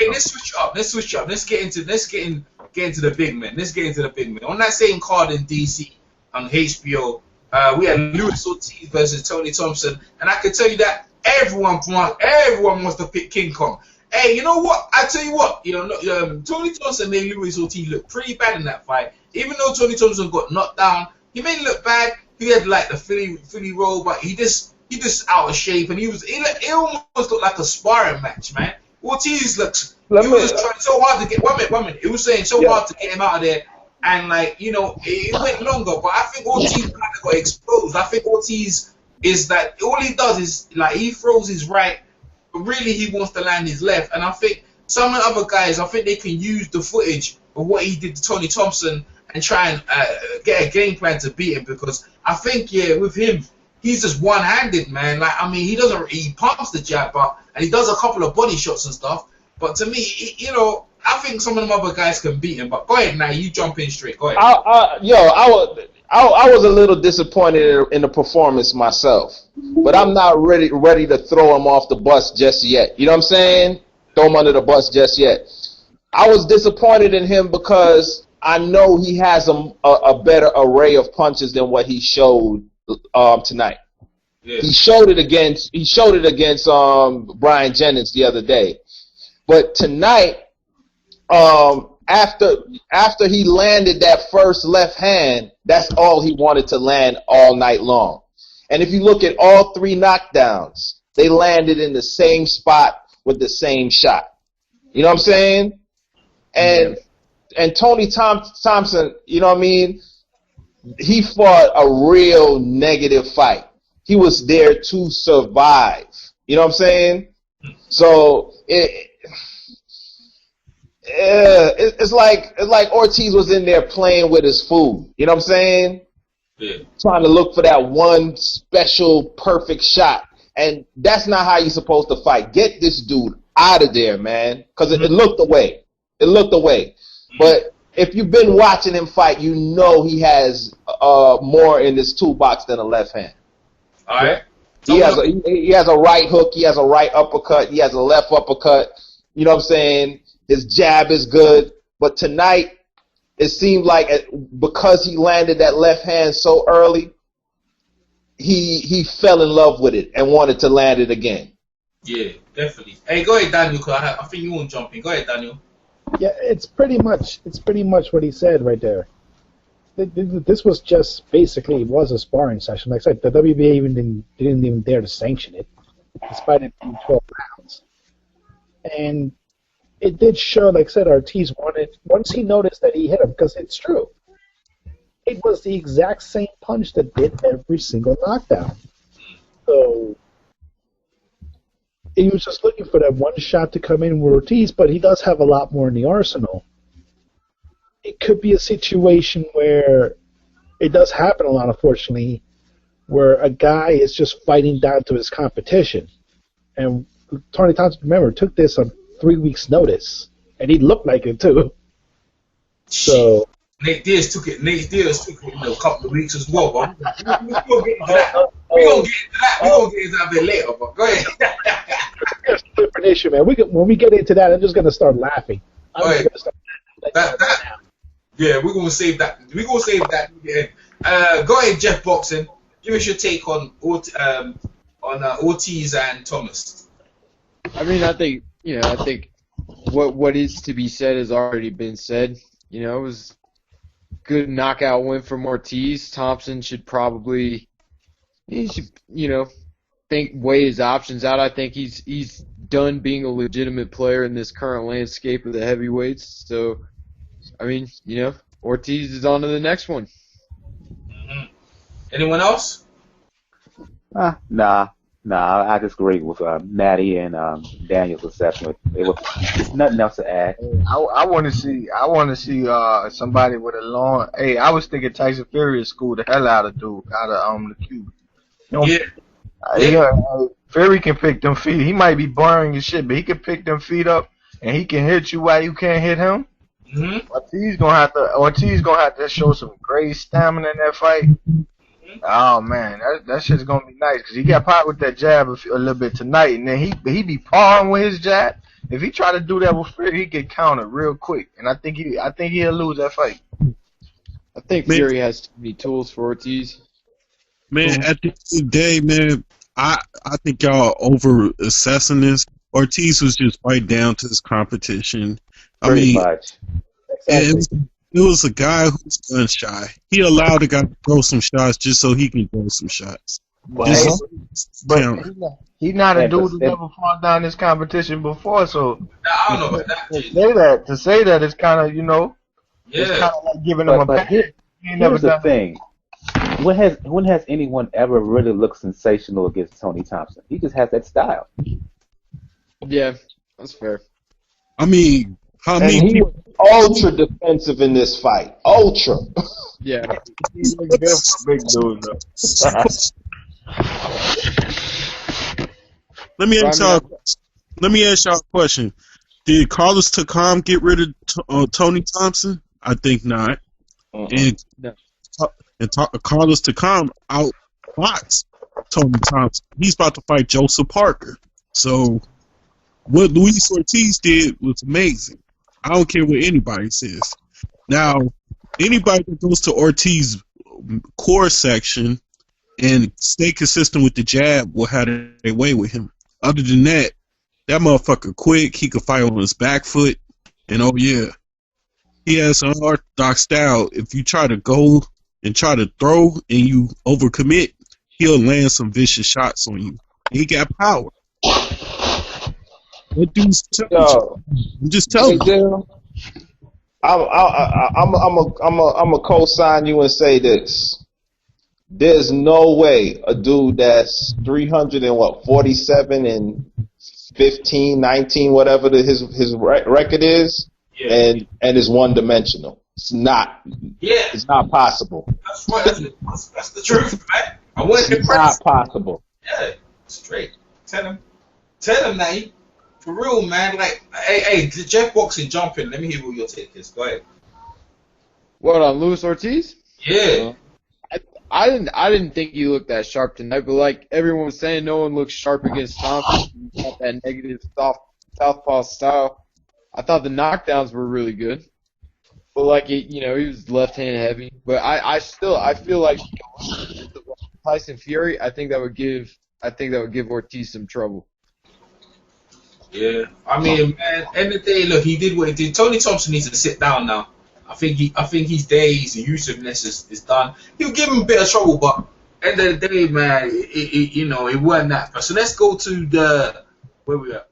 let's switch it up. Let's switch it up. Get into the big men. Let's get into the big men. On that same card in DC on HBO, we had Luis Ortiz versus Tony Thompson, and I can tell you that everyone wants to pick King Kong. Hey, you know what? I tell you what, Tony Thompson made Luis Ortiz look pretty bad in that fight. Even though Tony Thompson got knocked down, he made it look bad. He had like the Philly roll, but he just out of shape, and it almost looked like a sparring match, man. Ortiz was trying so hard to get one minute. It was saying so hard to get him out of there, and it went longer. But I think Ortiz kind of got exposed. I think Ortiz is that all he does is he throws his right, but really he wants to land his left. And I think some of the other guys, I think they can use the footage of what he did to Tony Thompson and try and get a game plan to beat him, because I think with him, he's just one-handed, man. He pumps the jab, and he does a couple of body shots and stuff. But to me, I think some of them other guys can beat him. But go ahead now, you jump in straight. Go ahead. I was a little disappointed in the performance myself, but I'm not ready to throw him off the bus just yet. You know what I'm saying? Throw him under the bus just yet. I was disappointed in him because I know he has a better array of punches than what he showed tonight. Yeah. He showed it against Brian Jennings the other day, but tonight, after he landed that first left hand, that's all he wanted to land all night long. And if you look at all three knockdowns, they landed in the same spot with the same shot. You know what I'm saying? And Tony Thompson, you know what I mean? He fought a real negative fight. He was there to survive. You know what I'm saying? So it's like Ortiz was in there playing with his food. You know what I'm saying? Yeah. Trying to look for that one special perfect shot. And that's not how you're supposed to fight. Get this dude out of there, man. Because it looked away. It looked away. But if you've been watching him fight, you know he has more in his toolbox than a left hand. All right. He has a right hook. He has a right uppercut. He has a left uppercut. You know what I'm saying? His jab is good. But tonight, it seemed like because he landed that left hand so early, he fell in love with it and wanted to land it again. Yeah, definitely. Hey, go ahead, Daniel, because I think you want to jump in. Go ahead, Daniel. Yeah, it's pretty much what he said right there. This was just basically was a sparring session. Like I said, the WBA didn't even dare to sanction it, despite it being 12 rounds. And it did show, like I said, Ortiz wanted, once he noticed that he hit him, because it's true, it was the exact same punch that did every single knockdown. So he was just looking for that one shot to come in with Ortiz, but he does have a lot more in the arsenal. It could be a situation where it does happen a lot, unfortunately, where a guy is just fighting down to his competition. And Tony Thompson, remember, took this on 3 weeks' notice, and he looked like it too. So Nate Diaz took it in a couple of weeks as well, but we're gonna get into that. We're gonna get into that a bit later, but go ahead. That's a different issue, man. When we get into that, I'm just gonna start laughing. Yeah, we're gonna save that. We're gonna save that. Yeah. Go ahead, Jeff Boxing. Give us your take on Ortiz and Thomas. I mean, I think what is to be said has already been said. You know, it was a good knockout win from Ortiz. Thompson should weigh his options out. I think he's done being a legitimate player in this current landscape of the heavyweights. So, I mean, Ortiz is on to the next one. Mm-hmm. Anyone else? Nah. I disagree with Matty and Daniel's assessment. There's nothing else to add. I want to see somebody with a long. Hey, I was thinking Tyson Fury schooled the hell out of the Cuban. Fury can pick them feet. He might be boring and shit, but he can pick them feet up and he can hit you while you can't hit him. Mm-hmm. Ortiz gonna have to show some great stamina in that fight. Oh man, that shit's gonna be nice because he got popped with that jab a little bit tonight, and then he be pawing with his jab. if he try to do that with Fury, he get countered real quick, and I think he'll lose that fight. I think Fury has too many tools for Ortiz. Man, at the end of the day, man, I think y'all over assessing this. Ortiz was just right down to his competition. Pretty much. It was a guy who was gun shy. He allowed the guy to throw some shots just so he can throw some shots. But he's not a dude who never fought down this competition before, so I don't know about that. To say that is kind of, it's kind of like giving him a But here's the thing. When has anyone ever really looked sensational against Tony Thompson? He just has that style. Yeah, that's fair. I mean, how many he people? was ultra defensive in this fight. Ultra. Yeah. He's good for big dude, though. Let me ask y'all a question. Did Carlos Takam get rid of Tony Thompson? I think not. And Carlos Takam outboxed Tony Thompson. He's about to fight Joseph Parker. So what Luis Ortiz did was amazing. I don't care what anybody says. Now, anybody that goes to Ortiz's core section and stay consistent with the jab will have their way with him. Other than that, that motherfucker quick. He could fight on his back foot. And oh yeah, he has an unorthodox style. If you try to go and try to throw and you overcommit, he'll land some vicious shots on you. He got power. What dude's telling you? I'm just telling you. I'm a co-sign you and say this. There's no way a dude that's 347 and 15, 19, whatever his record is, and is one-dimensional. It's not. Yeah. It's not possible. That's right. That's the truth, man. I wasn't It's impressed. not possible. Yeah, straight. Tell him that. For real, man. Like, hey, the Jeff Boxing jumping. Let me hear what your take is. Go ahead. What, on Luis Ortiz? Yeah. I didn't think he looked that sharp tonight, but like everyone was saying, no one looks sharp against Thompson. He's got that negative southpaw style. I thought the knockdowns were really good, but like he was left hand heavy. But I feel like Tyson Fury, I think that would give Ortiz some trouble. Yeah. I mean, man, end of the day, look, he did what he did. Tony Thompson needs to sit down now. I think his days, the elusiveness is done. He'll give him a bit of trouble, but end of the day, man, it wasn't that. So let's go to where we at.